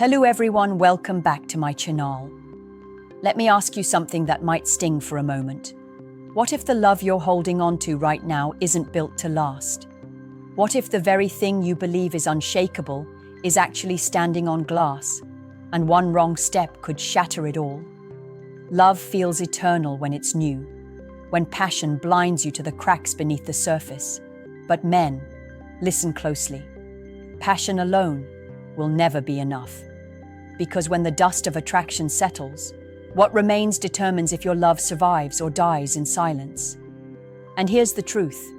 Hello everyone, welcome back to my channel. Let me ask you something that might sting for a moment. What if the love you're holding on to right now isn't built to last? What if the very thing you believe is unshakable is actually standing on glass, and one wrong step could shatter it all? Love feels eternal when it's new, when passion blinds you to the cracks beneath the surface. But men, listen closely. Passion alone will never be enough. Because when the dust of attraction settles, what remains determines if your love survives or dies in silence. And here's the truth.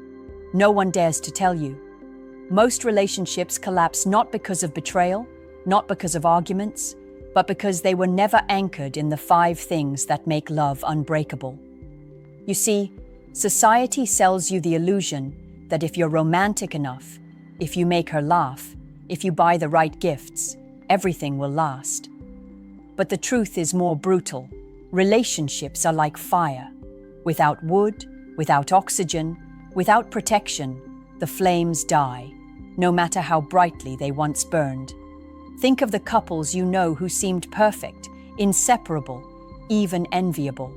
No one dares to tell you. Most relationships collapse not because of betrayal, not because of arguments, but because they were never anchored in the 5 things that make love unbreakable. You see, society sells you the illusion that if you're romantic enough, if you make her laugh, if you buy the right gifts, everything will last. But the truth is more brutal. Relationships are like fire. Without wood, without oxygen, without protection, the flames die, no matter how brightly they once burned. Think of the couples you know who seemed perfect, inseparable, even enviable.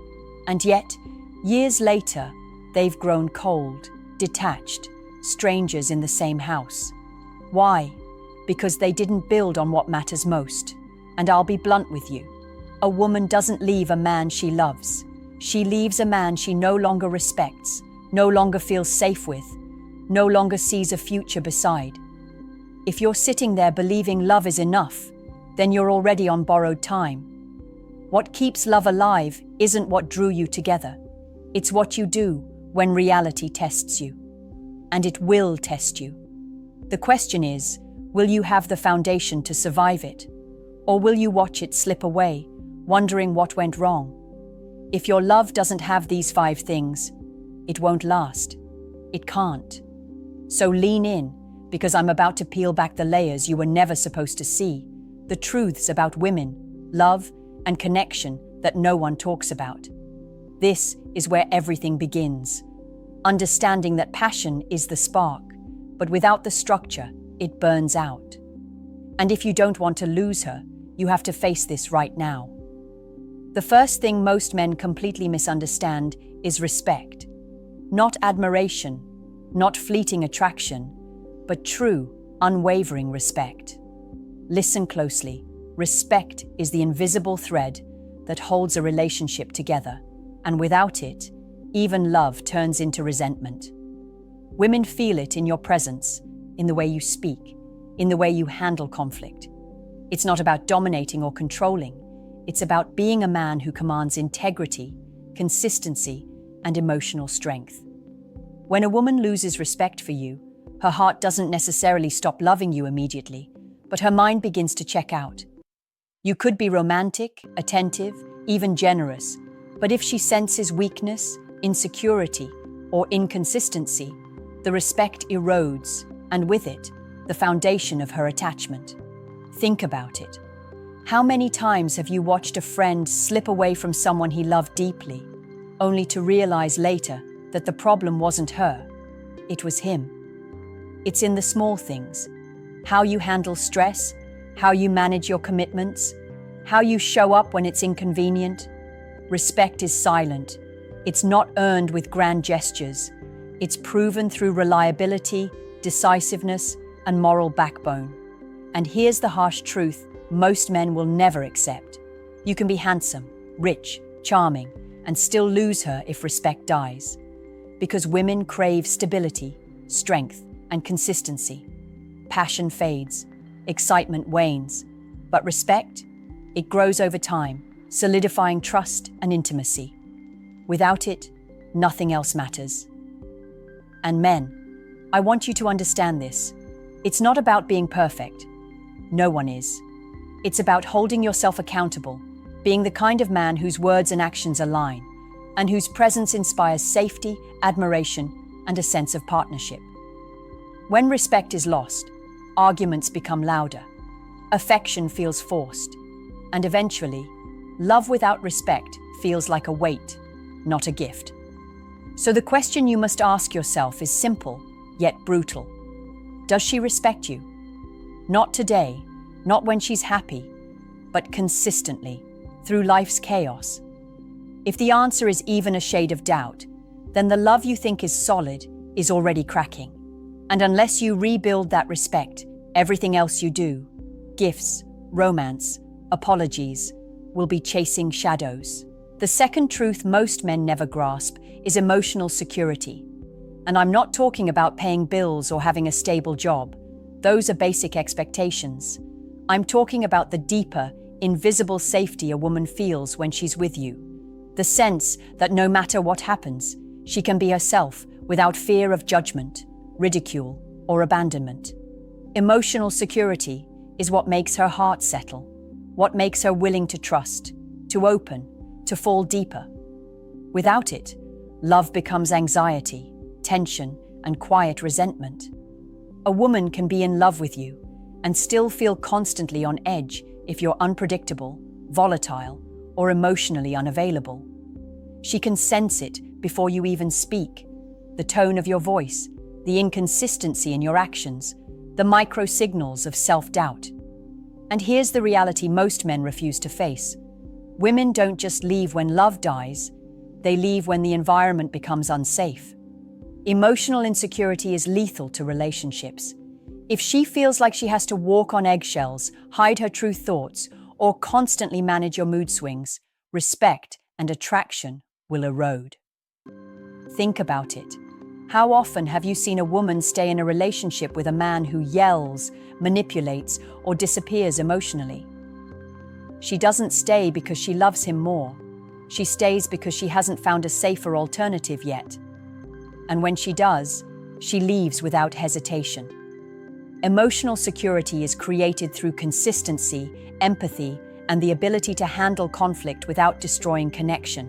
And yet, years later, they've grown cold, detached, strangers in the same house. Why? Because they didn't build on what matters most. And I'll be blunt with you. A woman doesn't leave a man she loves. She leaves a man she no longer respects, no longer feels safe with, no longer sees a future beside. If you're sitting there believing love is enough, then you're already on borrowed time. What keeps love alive isn't what drew you together. It's what you do when reality tests you. And it will test you. The question is, will you have the foundation to survive it? Or will you watch it slip away, wondering what went wrong? If your love doesn't have these 5 things, it won't last. It can't. So lean in, because I'm about to peel back the layers you were never supposed to see, the truths about women, love, and connection that no one talks about. This is where everything begins. Understanding that passion is the spark, but without the structure, it burns out. And if you don't want to lose her, you have to face this right now. The first thing most men completely misunderstand is respect. Not admiration, not fleeting attraction, but true, unwavering respect. Listen closely. Respect is the invisible thread that holds a relationship together, and without it, even love turns into resentment. Women feel it in your presence, in the way you speak, in the way you handle conflict. It's not about dominating or controlling. It's about being a man who commands integrity, consistency, and emotional strength. When a woman loses respect for you, her heart doesn't necessarily stop loving you immediately, but her mind begins to check out. You could be romantic, attentive, even generous, but if she senses weakness, insecurity, or inconsistency, the respect erodes, and with it, the foundation of her attachment. Think about it. How many times have you watched a friend slip away from someone he loved deeply, only to realize later that the problem wasn't her, it was him? It's in the small things. How you handle stress, how you manage your commitments, how you show up when it's inconvenient. Respect is silent. It's not earned with grand gestures. It's proven through reliability, decisiveness, and moral backbone. And here's the harsh truth most men will never accept. You can be handsome, rich, charming, and still lose her if respect dies. Because women crave stability, strength, and consistency. Passion fades, excitement wanes, but respect, it grows over time, solidifying trust and intimacy. Without it, nothing else matters. And men, I want you to understand this. It's not about being perfect. No one is. It's about holding yourself accountable, being the kind of man whose words and actions align, and whose presence inspires safety, admiration, and a sense of partnership. When respect is lost, arguments become louder, affection feels forced, and eventually, love without respect feels like a weight, not a gift. So the question you must ask yourself is simple, yet brutal. Does she respect you? Not today, not when she's happy, but consistently, through life's chaos? If the answer is even a shade of doubt, then the love you think is solid is already cracking. And unless you rebuild that respect, everything else you do, gifts, romance, apologies, will be chasing shadows. The second truth most men never grasp is emotional security. And I'm not talking about paying bills or having a stable job. Those are basic expectations. I'm talking about the deeper, invisible safety a woman feels when she's with you. The sense that no matter what happens, she can be herself without fear of judgment, ridicule, or abandonment. Emotional security is what makes her heart settle, what makes her willing to trust, to open, to fall deeper. Without it, love becomes anxiety, tension, and quiet resentment. A woman can be in love with you and still feel constantly on edge if you're unpredictable, volatile, or emotionally unavailable. She can sense it before you even speak, the tone of your voice, the inconsistency in your actions, the micro signals of self-doubt. And here's the reality most men refuse to face. Women don't just leave when love dies, they leave when the environment becomes unsafe. Emotional insecurity is lethal to relationships. If she feels like she has to walk on eggshells, hide her true thoughts, or constantly manage your mood swings, respect and attraction will erode. Think about it. How often have you seen a woman stay in a relationship with a man who yells, manipulates, or disappears emotionally? She doesn't stay because she loves him more. She stays because she hasn't found a safer alternative yet. And when she does, she leaves without hesitation. Emotional security is created through consistency, empathy, and the ability to handle conflict without destroying connection.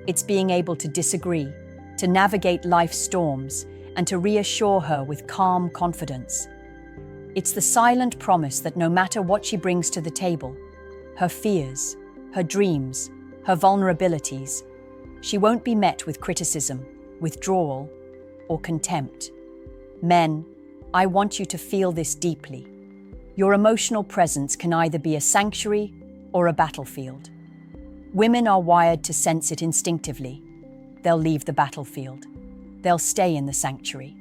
It's being able to disagree, to navigate life's storms, and to reassure her with calm confidence. It's the silent promise that no matter what she brings to the table, her fears, her dreams, her vulnerabilities, she won't be met with criticism, withdrawal, or contempt. Men, I want you to feel this deeply. Your emotional presence can either be a sanctuary or a battlefield. Women are wired to sense it instinctively. They'll leave the battlefield. They'll stay in the sanctuary.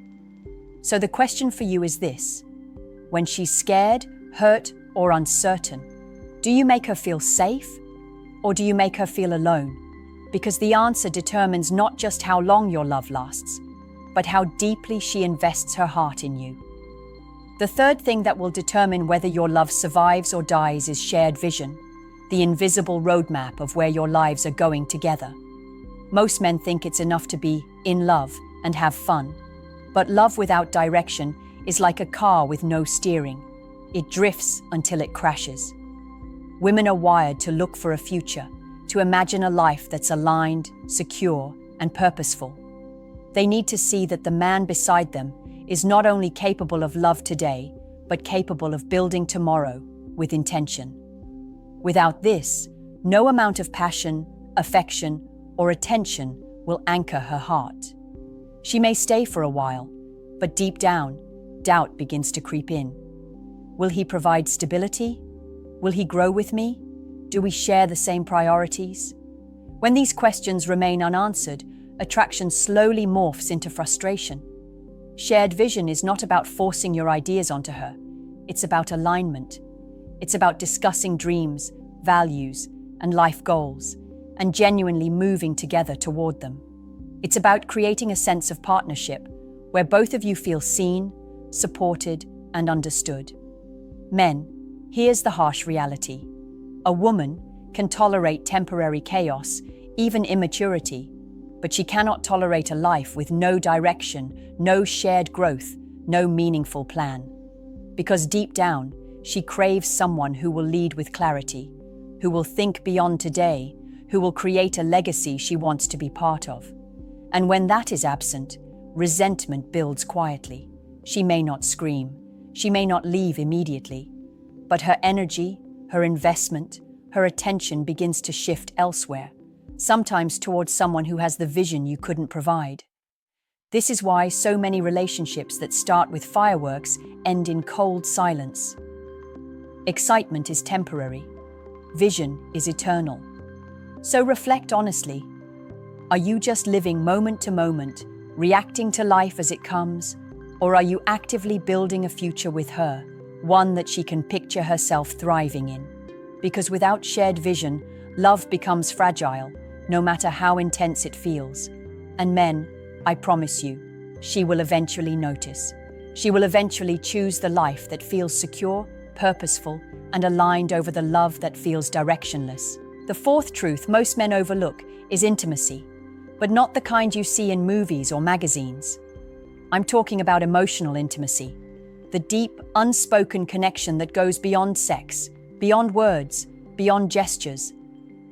So the question for you is this: when she's scared, hurt, or uncertain, do you make her feel safe, or do you make her feel alone? Because the answer determines not just how long your love lasts, but how deeply she invests her heart in you. The third thing that will determine whether your love survives or dies is shared vision, the invisible roadmap of where your lives are going together. Most men think it's enough to be in love and have fun, but love without direction is like a car with no steering. It drifts until it crashes. Women are wired to look for a future, to imagine a life that's aligned, secure, and purposeful. They need to see that the man beside them is not only capable of love today, but capable of building tomorrow with intention. Without this, no amount of passion, affection, or attention will anchor her heart. She may stay for a while, but deep down, doubt begins to creep in. Will he provide stability? Will he grow with me? Do we share the same priorities? When these questions remain unanswered, attraction slowly morphs into frustration. Shared vision is not about forcing your ideas onto her. It's about alignment. It's about discussing dreams, values, and life goals, and genuinely moving together toward them. It's about creating a sense of partnership where both of you feel seen, supported, and understood. Men, here's the harsh reality. A woman can tolerate temporary chaos, even immaturity, but she cannot tolerate a life with no direction, no shared growth, no meaningful plan. Because deep down, she craves someone who will lead with clarity, who will think beyond today, who will create a legacy she wants to be part of. And when that is absent, resentment builds quietly. She may not scream, she may not leave immediately, but her energy, her investment, her attention begins to shift elsewhere, sometimes towards someone who has the vision you couldn't provide. This is why so many relationships that start with fireworks end in cold silence. Excitement is temporary, vision is eternal. So reflect honestly. Are you just living moment to moment, reacting to life as it comes? Or are you actively building a future with her, one that she can picture herself thriving in? Because without shared vision, love becomes fragile, no matter how intense it feels. And men, I promise you, she will eventually notice. She will eventually choose the life that feels secure, purposeful, and aligned over the love that feels directionless. The fourth truth most men overlook is intimacy, but not the kind you see in movies or magazines. I'm talking about emotional intimacy, the deep, unspoken connection that goes beyond sex, beyond words, beyond gestures.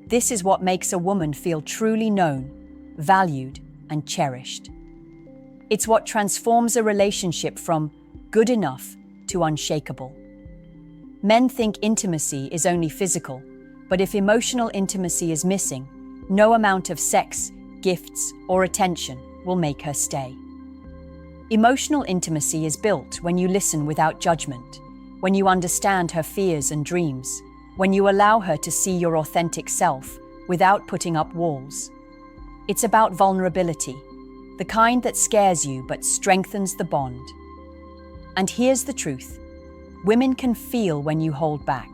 This is what makes a woman feel truly known, valued, and cherished. It's what transforms a relationship from good enough to unshakable. Men think intimacy is only physical, but if emotional intimacy is missing, no amount of sex, gifts, or attention will make her stay. Emotional intimacy is built when you listen without judgment, when you understand her fears and dreams, when you allow her to see your authentic self without putting up walls. It's about vulnerability, the kind that scares you but strengthens the bond. And here's the truth. Women can feel when you hold back.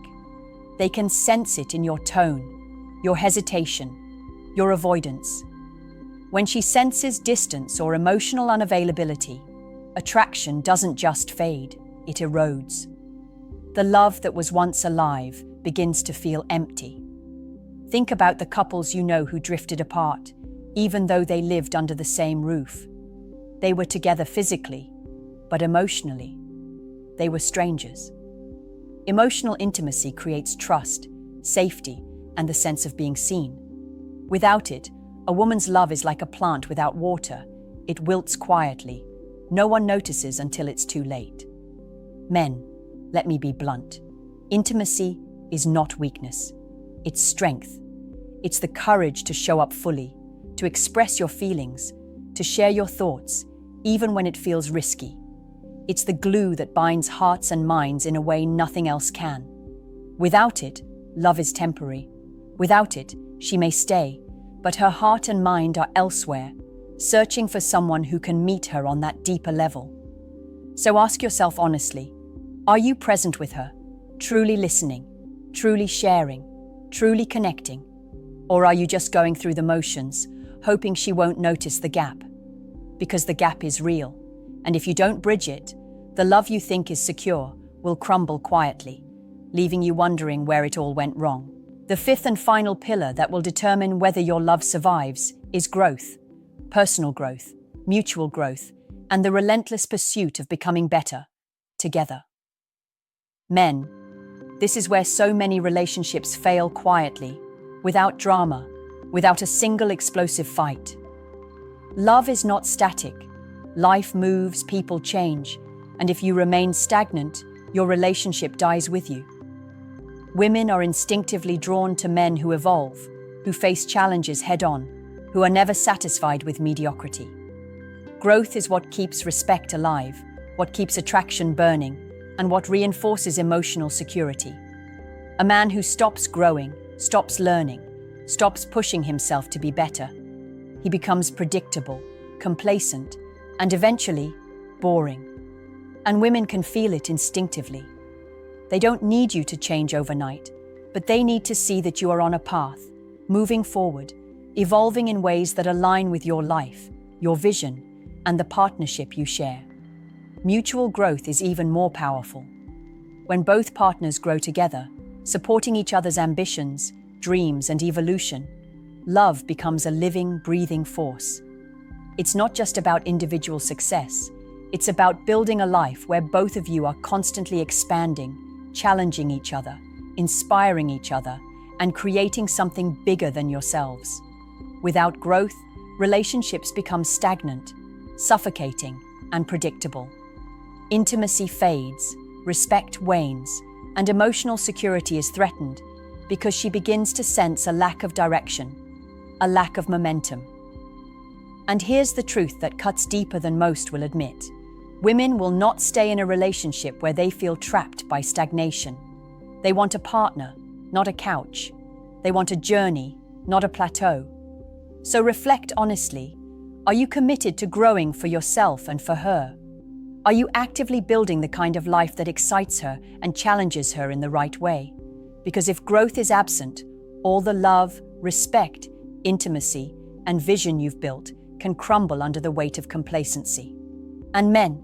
They can sense it in your tone, your hesitation, your avoidance. When she senses distance or emotional unavailability, attraction doesn't just fade, it erodes. The love that was once alive begins to feel empty. Think about the couples you know who drifted apart, even though they lived under the same roof. They were together physically, but emotionally, they were strangers. Emotional intimacy creates trust, safety, and the sense of being seen. Without it, a woman's love is like a plant without water. It wilts quietly. No one notices until it's too late. Men, let me be blunt. Intimacy is not weakness. It's strength. It's the courage to show up fully, to express your feelings, to share your thoughts, even when it feels risky. It's the glue that binds hearts and minds in a way nothing else can. Without it, love is temporary. Without it, she may stay, but her heart and mind are elsewhere, searching for someone who can meet her on that deeper level. So ask yourself honestly, are you present with her, truly listening, truly sharing, truly connecting? Or are you just going through the motions, hoping she won't notice the gap? Because the gap is real, and if you don't bridge it, the love you think is secure will crumble quietly, leaving you wondering where it all went wrong. The fifth and final pillar that will determine whether your love survives is growth, personal growth, mutual growth, and the relentless pursuit of becoming better together. Men, this is where so many relationships fail quietly, without drama, without a single explosive fight. Love is not static. Life moves, people change, and if you remain stagnant, your relationship dies with you. Women are instinctively drawn to men who evolve, who face challenges head-on, who are never satisfied with mediocrity. Growth is what keeps respect alive, what keeps attraction burning, and what reinforces emotional security. A man who stops growing, stops learning, stops pushing himself to be better. He becomes predictable, complacent, and eventually boring. And women can feel it instinctively. They don't need you to change overnight, but they need to see that you are on a path, moving forward, evolving in ways that align with your life, your vision, and the partnership you share. Mutual growth is even more powerful. When both partners grow together, supporting each other's ambitions, dreams, and evolution, love becomes a living, breathing force. It's not just about individual success. It's about building a life where both of you are constantly expanding, challenging each other, inspiring each other, and creating something bigger than yourselves. Without growth, relationships become stagnant, suffocating, and predictable. Intimacy fades, respect wanes, and emotional security is threatened because she begins to sense a lack of direction, a lack of momentum. And here's the truth that cuts deeper than most will admit. Women will not stay in a relationship where they feel trapped by stagnation. They want a partner, not a couch. They want a journey, not a plateau. So reflect honestly. Are you committed to growing for yourself and for her? Are you actively building the kind of life that excites her and challenges her in the right way? Because if growth is absent, all the love, respect, intimacy, and vision you've built can crumble under the weight of complacency. And men,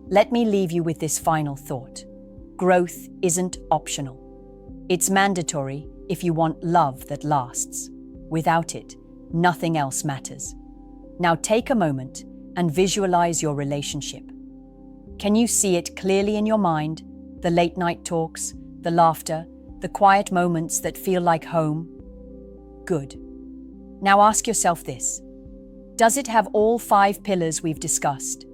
let me leave you with this final thought. Growth isn't optional. It's mandatory if you want love that lasts. Without it, nothing else matters. Now take a moment and visualize your relationship. Can you see it clearly in your mind? The late night talks, the laughter, the quiet moments that feel like home? Good. Now ask yourself this. Does it have all 5 pillars we've discussed?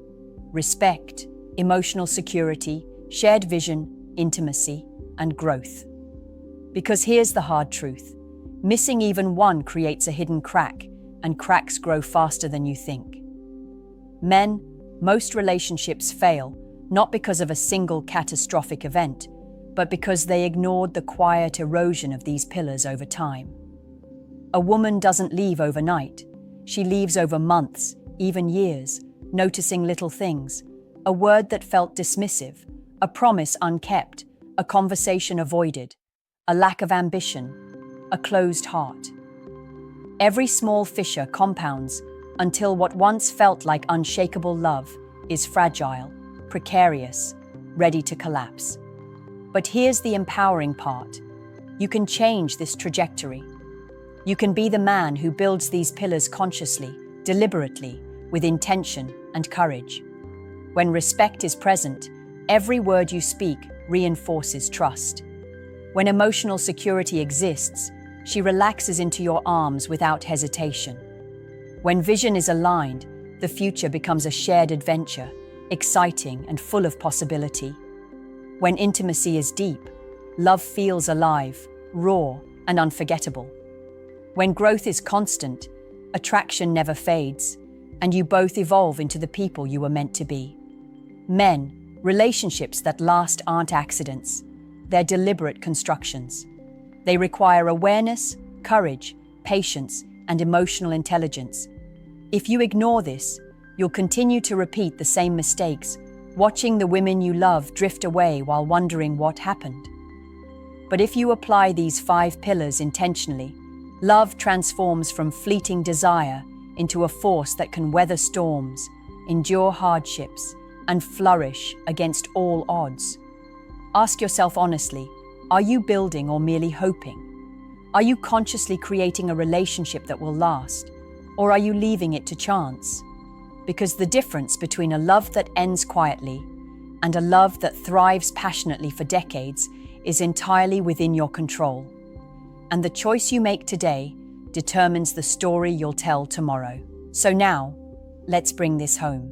Respect, emotional security, shared vision, intimacy, and growth. Because here's the hard truth. Missing even one creates a hidden crack, and cracks grow faster than you think. Men, most relationships fail, not because of a single catastrophic event, but because they ignored the quiet erosion of these pillars over time. A woman doesn't leave overnight. She leaves over months, even years, noticing little things, a word that felt dismissive, a promise unkept, a conversation avoided, a lack of ambition, a closed heart. Every small fissure compounds until what once felt like unshakable love is fragile, precarious, ready to collapse. But here's the empowering part. You can change this trajectory. You can be the man who builds these pillars consciously, deliberately, with intention and courage. When respect is present, every word you speak reinforces trust. When emotional security exists, she relaxes into your arms without hesitation. When vision is aligned, the future becomes a shared adventure, exciting and full of possibility. When intimacy is deep, love feels alive, raw, and unforgettable. When growth is constant, attraction never fades, and you both evolve into the people you were meant to be. Men, relationships that last aren't accidents. They're deliberate constructions. They require awareness, courage, patience, and emotional intelligence. If you ignore this, you'll continue to repeat the same mistakes, watching the women you love drift away while wondering what happened. But if you apply these 5 pillars intentionally, love transforms from fleeting desire into a force that can weather storms, endure hardships, and flourish against all odds. Ask yourself honestly, are you building or merely hoping? Are you consciously creating a relationship that will last, or are you leaving it to chance? Because the difference between a love that ends quietly and a love that thrives passionately for decades is entirely within your control. And the choice you make today determines the story you'll tell tomorrow. So now, let's bring this home.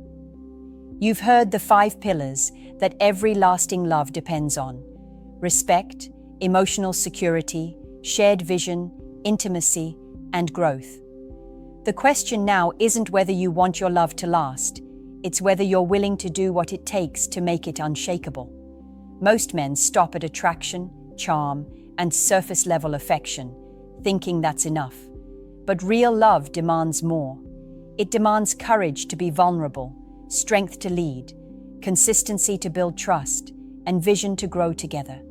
You've heard the 5 pillars that every lasting love depends on: respect, emotional security, shared vision, intimacy, and growth. The question now isn't whether you want your love to last, it's whether you're willing to do what it takes to make it unshakable. Most men stop at attraction, charm, and surface-level affection, thinking that's enough. But real love demands more. It demands courage to be vulnerable, strength to lead, consistency to build trust, and vision to grow together.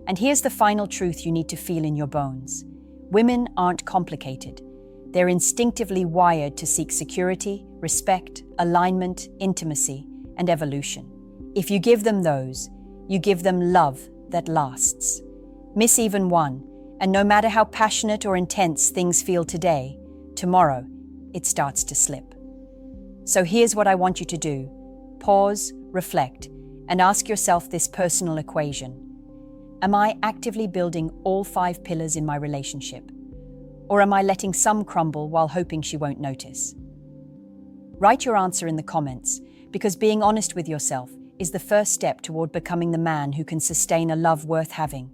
And here's the final truth you need to feel in your bones. Women aren't complicated. They're instinctively wired to seek security, respect, alignment, intimacy, and evolution. If you give them those, you give them love that lasts. Miss even one, and no matter how passionate or intense things feel today, tomorrow it starts to slip. So here's what I want you to do. Pause, reflect, and ask yourself this personal equation. Am I actively building all 5 pillars in my relationship? Or am I letting some crumble while hoping she won't notice? Write your answer in the comments, because being honest with yourself is the first step toward becoming the man who can sustain a love worth having.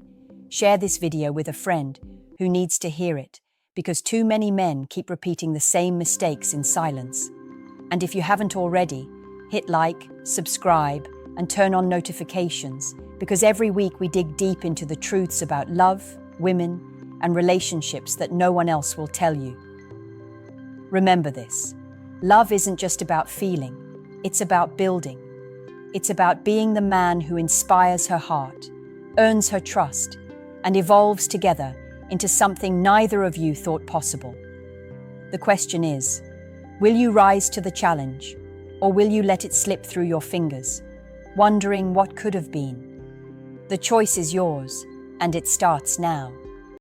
Share this video with a friend who needs to hear it, because too many men keep repeating the same mistakes in silence. And if you haven't already, hit like, subscribe, and turn on notifications, because every week we dig deep into the truths about love, women, and relationships that no one else will tell you. Remember this. Love isn't just about feeling, it's about building. It's about being the man who inspires her heart, earns her trust, and evolves together into something neither of you thought possible. The question is, will you rise to the challenge, or will you let it slip through your fingers, wondering what could have been? The choice is yours, and it starts now.